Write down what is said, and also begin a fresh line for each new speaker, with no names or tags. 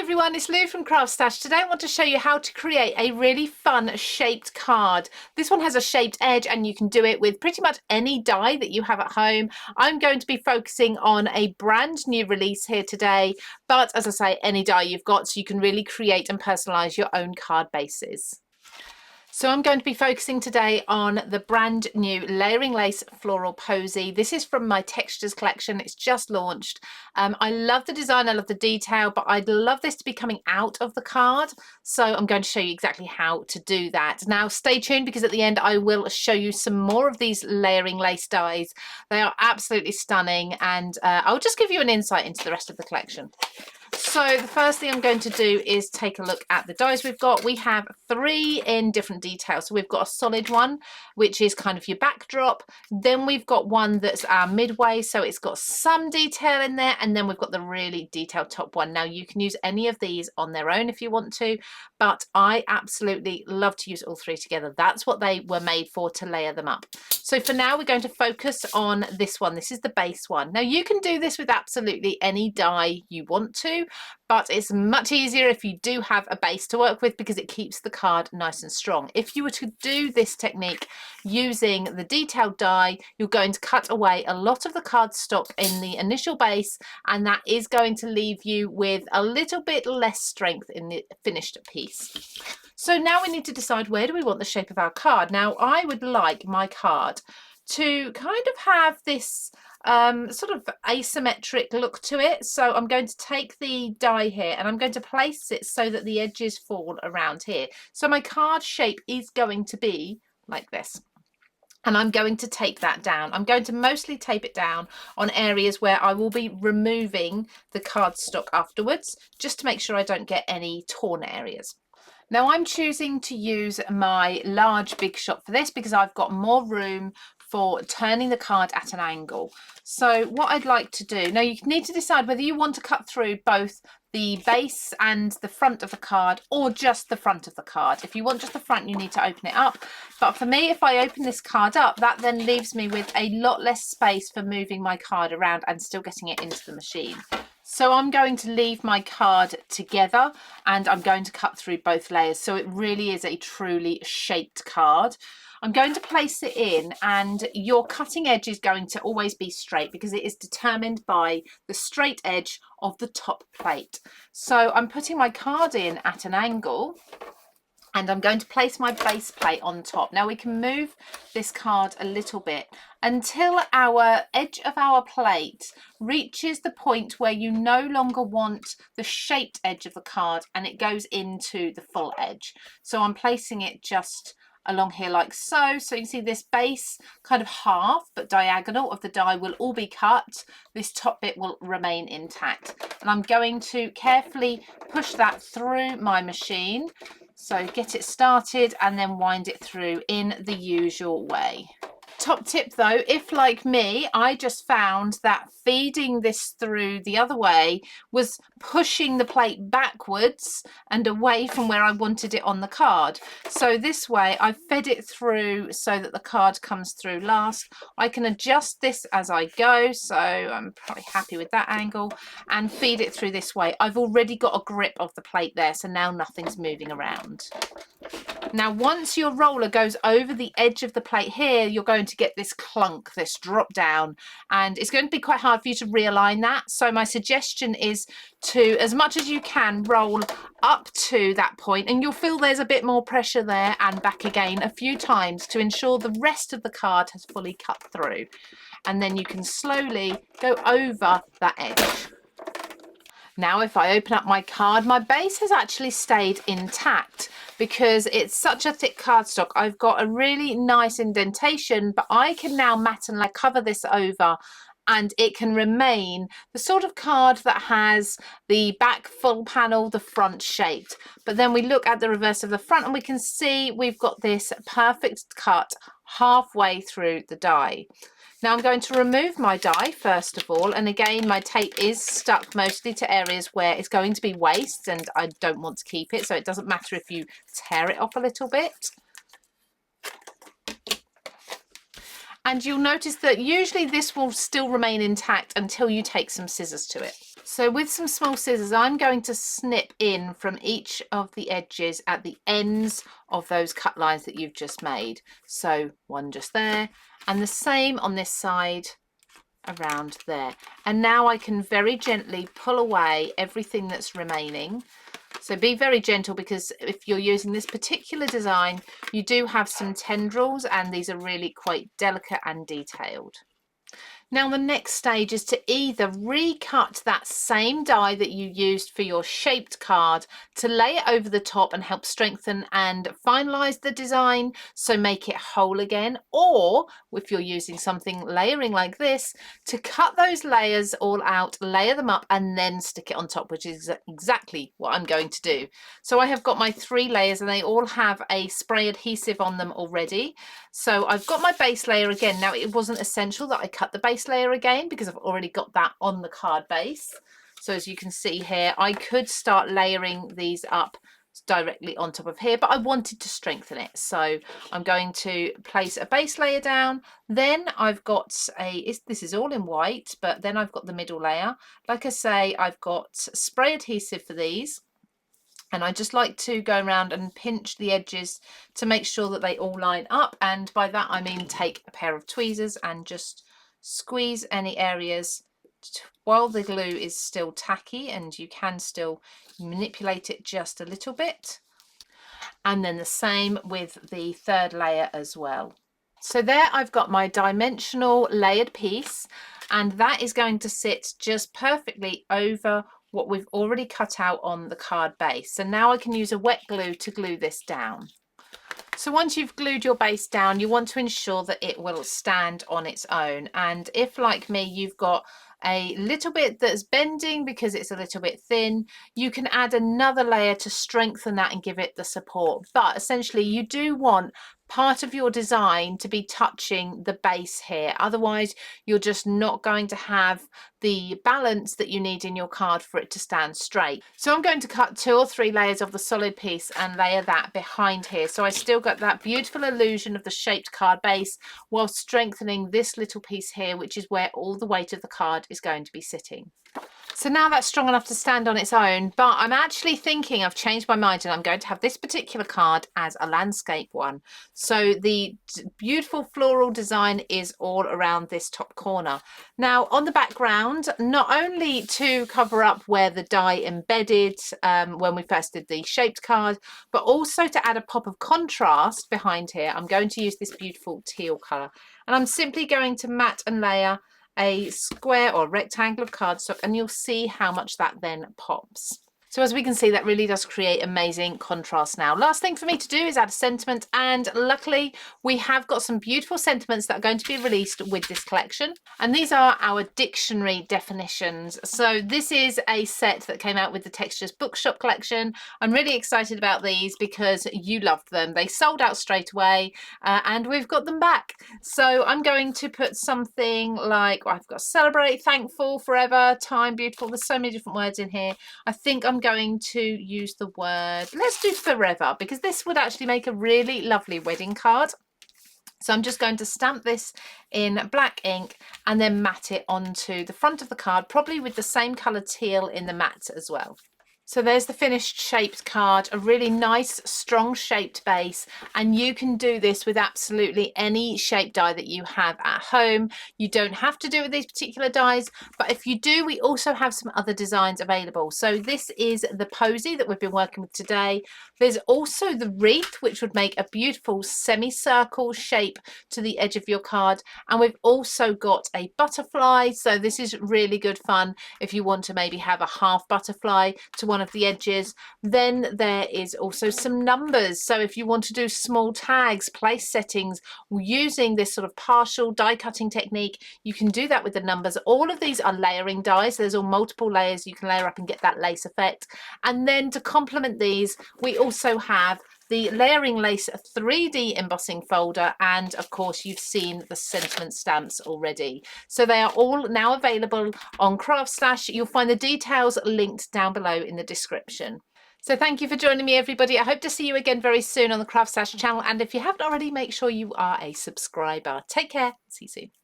Everyone, it's Lou from CraftStash. Today I want to show you how to create a really fun shaped card. This one has a shaped edge and you can do it with pretty much any die that you have at home. I'm going to be focusing on a brand new release here today, but as I say, any die you've got, so you can really create and personalize your own card bases. So I'm going to be focusing today on the brand new Layering Lace Floral Posy. This is from my Textures collection. It's just launched. I love the design, I love the detail, but I'd love this to be coming out of the card. So I'm going to show you exactly how to do that. Now stay tuned, because at the end I will show you some more of these layering lace dies. They are absolutely stunning, and I'll just give you an insight into the rest of the collection. So the first thing I'm going to do is take a look at the dies we've got. We have 3 in different details. So we've got a solid one, which is kind of your backdrop. Then we've got one that's our midway, so it's got some detail in there. And then we've got the really detailed top one. Now you can use any of these on their own if you want to, but I absolutely love to use all 3 together. That's what they were made for, to layer them up. So for now, we're going to focus on this one. This is the base one. Now you can do this with absolutely any die you want to, but it's much easier if you do have a base to work with, because it keeps the card nice and strong. If you were to do this technique using the detailed die, you're going to cut away a lot of the card stock in the initial base, and that is going to leave you with a little bit less strength in the finished piece. So now we need to decide, where do we want the shape of our card? Now I would like my card to kind of have this sort of asymmetric look to it. So I'm going to take the die here and I'm going to place it so that the edges fall around here. So my card shape is going to be like this. And I'm going to tape that down. I'm going to mostly tape it down on areas where I will be removing the cardstock afterwards, just to make sure I don't get any torn areas. Now I'm choosing to use my large Big Shot for this, because I've got more room for turning the card at an angle. So what I'd like to do, now you need to decide whether you want to cut through both the base and the front of the card, or just the front of the card. If you want just the front, you need to open it up. But for me, if I open this card up, that then leaves me with a lot less space for moving my card around and still getting it into the machine. So I'm going to leave my card together and I'm going to cut through both layers, so it really is a truly shaped card. I'm going to place it in, and your cutting edge is going to always be straight, because it is determined by the straight edge of the top plate. So I'm putting my card in at an angle, and I'm going to place my base plate on top. Now we can move this card a little bit until our edge of our plate reaches the point where you no longer want the shaped edge of the card and it goes into the full edge. So I'm placing it just along here like so. So you can see this base kind of half but diagonal of the die will all be cut. This top bit will remain intact. And I'm going to carefully push that through my machine. So get it started and then wind it through in the usual way. Top tip though, if like me, I just found that feeding this through the other way was pushing the plate backwards and away from where I wanted it on the card. So this way I've fed it through so that the card comes through last. I can adjust this as I go, so I'm probably happy with that angle, and feed it through this way. I've already got a grip of the plate there, so now nothing's moving around. Now once your roller goes over the edge of the plate here, you're going to get this clunk, this drop down, and it's going to be quite hard for you to realign that. So my suggestion is to, as much as you can, roll up to that point, and you'll feel there's a bit more pressure there, and back again a few times to ensure the rest of the card has fully cut through. And then you can slowly go over that edge. Now if I open up my card, my base has actually stayed intact because it's such a thick cardstock. I've got a really nice indentation, but I can now mat and cover this over, and it can remain the sort of card that has the back full panel, the front shaped. But then we look at the reverse of the front and we can see we've got this perfect cut halfway through the die. Now I'm going to remove my die first of all, and again my tape is stuck mostly to areas where it's going to be waste and I don't want to keep it, so it doesn't matter if you tear it off a little bit. And you'll notice that usually this will still remain intact until you take some scissors to it. So with some small scissors, I'm going to snip in from each of the edges at the ends of those cut lines that you've just made. So one just there, and the same on this side around there. And now I can very gently pull away everything that's remaining. So be very gentle, because if you're using this particular design, you do have some tendrils and these are really quite delicate and detailed. Now the next stage is to either recut that same die that you used for your shaped card to lay it over the top and help strengthen and finalize the design, so make it whole again, or if you're using something layering like this, to cut those layers all out, layer them up and then stick it on top, which is exactly what I'm going to do. So I have got my 3 layers and they all have a spray adhesive on them already. So I've got my base layer again. Now it wasn't essential that I cut the base layer again because I've already got that on the card base. So as you can see here, I could start layering these up directly on top of here, but I wanted to strengthen it. So I'm going to place a base layer down. Then I've got this is all in white, but then I've got the middle layer. Like I say, I've got spray adhesive for these. And I just like to go around and pinch the edges to make sure that they all line up. And by that, I mean take a pair of tweezers and just squeeze any areas while the glue is still tacky, and you can still manipulate it just a little bit. And then the same with the 3rd layer as well. So there I've got my dimensional layered piece, and that is going to sit just perfectly over what we've already cut out on the card base. So now I can use a wet glue to glue this down. So once you've glued your base down, you want to ensure that it will stand on its own. And if, like me, you've got a little bit that's bending because it's a little bit thin, you can add another layer to strengthen that and give it the support. But essentially you do want part of your design to be touching the base here, otherwise you're just not going to have the balance that you need in your card for it to stand straight. So I'm going to cut 2 or 3 layers of the solid piece and layer that behind here, so I still got that beautiful illusion of the shaped card base while strengthening this little piece here, which is where all the weight of the card is going to be sitting. So now that's strong enough to stand on its own, but I'm actually thinking I've changed my mind and I'm going to have this particular card as a landscape one. So the beautiful floral design is all around this top corner. Now on the background, not only to cover up where the die embedded when we first did the shaped card, but also to add a pop of contrast behind here, I'm going to use this beautiful teal colour. And I'm simply going to mat and layer a square or rectangle of cardstock, and you'll see how much that then pops. So as we can see, that really does create amazing contrast. Now, last thing for me to do is add a sentiment, and luckily we have got some beautiful sentiments that are going to be released with this collection. And these are our dictionary definitions. So this is a set that came out with the Textures Bookshop collection. I'm really excited about these because you loved them. They sold out straight away and we've got them back. So I'm going to put something like, well, I've got celebrate, thankful, forever, time, beautiful. There's so many different words in here. I think I'm going to use the word, let's do forever, because this would actually make a really lovely wedding card. So I'm just going to stamp this in black ink and then mat it onto the front of the card, probably with the same colour teal in the mat as well. So there's the finished shaped card, a really nice strong shaped base, and you can do this with absolutely any shape die that you have at home. You don't have to do it with these particular dies, but if you do, we also have some other designs available. So this is the posy that we've been working with today. There's also the wreath, which would make a beautiful semicircle shape to the edge of your card, and we've also got a butterfly. So this is really good fun if you want to maybe have a half butterfly to one of the edges. Then there is also some numbers, so if you want to do small tags, place settings using this sort of partial die cutting technique, you can do that with the numbers. All of these are layering dies, so there's all multiple layers you can layer up and get that lace effect. And then to complement these, we also have the Layering Lace 3D embossing folder, and of course you've seen the sentiment stamps already. So they are all now available on CraftStash. You'll find the details linked down below in the description. So thank you for joining me, everybody. I hope to see you again very soon on the CraftStash channel, and if you haven't already, make sure you are a subscriber. Take care. See you soon.